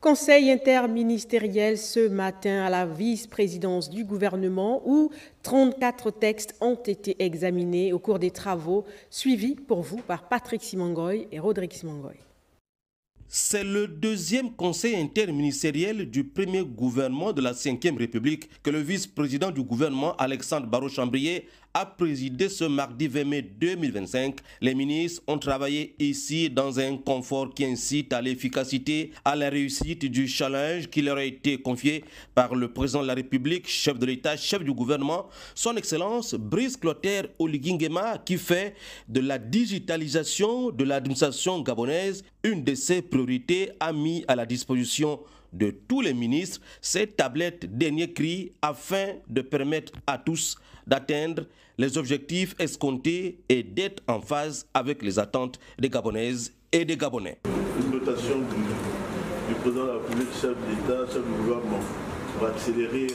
Conseil interministériel ce matin à la vice-présidence du gouvernement où 34 textes ont été examinés au cours des travaux suivis pour vous par Patrick Simangoy et Rodrigue Simangoy. C'est le deuxième conseil interministériel du premier gouvernement de la Ve République que le vice-président du gouvernement Alexandre Barrot-Chambrier a présidé ce mardi 20 mai 2025. Les ministres ont travaillé ici dans un confort qui incite à l'efficacité, à la réussite du challenge qui leur a été confié par le président de la République, chef de l'État, chef du gouvernement, son Excellence Brice Clotaire Oligui Nguema, qui fait de la digitalisation de l'administration gabonaise une de ses priorités, a mis à la disposition de tous les ministres ces tablettes dernier cri afin de permettre à tous d'atteindre les objectifs escomptés et d'être en phase avec les attentes des Gabonaises et des Gabonais. Une dotation du président de la République, chef de l'État, chef du gouvernement, pour accélérer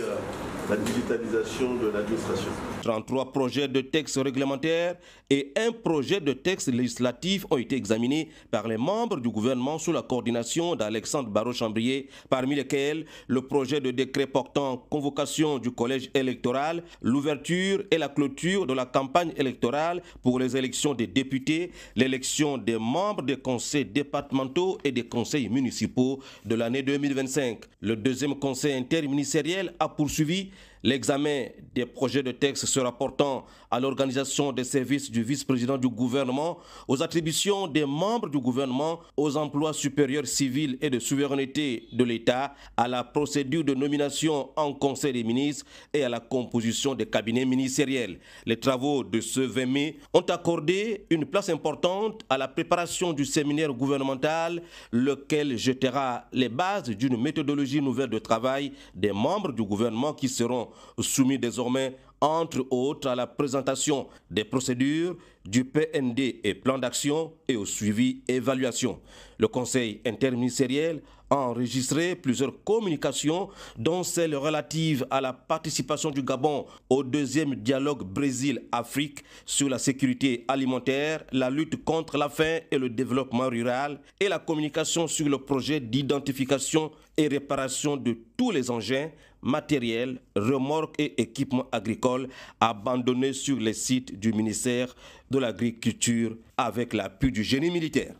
la digitalisation de l'administration. 33 projets de textes réglementaires et un projet de texte législatif ont été examinés par les membres du gouvernement sous la coordination d'Alexandre Barrot-Chambrier, parmi lesquels le projet de décret portant convocation du collège électoral, l'ouverture et la clôture de la campagne électorale pour les élections des députés, l'élection des membres des conseils départementaux et des conseils municipaux de l'année 2025. Le deuxième conseil interministériel a poursuivi l'examen des projets de texte se rapportant à l'organisation des services du vice-président du gouvernement, aux attributions des membres du gouvernement, aux emplois supérieurs civils et de souveraineté de l'État, à la procédure de nomination en Conseil des ministres et à la composition des cabinets ministériels. Les travaux de ce 20 mai ont accordé une place importante à la préparation du séminaire gouvernemental, lequel jettera les bases d'une méthodologie nouvelle de travail des membres du gouvernement qui seront soumis désormais, entre autres, à la présentation des procédures, du PND et plan d'action et au suivi et évaluation. Le Conseil interministériel a enregistré plusieurs communications, dont celle relative à la participation du Gabon au deuxième dialogue Brésil-Afrique sur la sécurité alimentaire, la lutte contre la faim et le développement rural, et la communication sur le projet d'identification et réparation de tous les engins, matériels, remorques et équipements agricoles abandonnés sur les sites du ministère de l'Agriculture avec l'appui du génie militaire.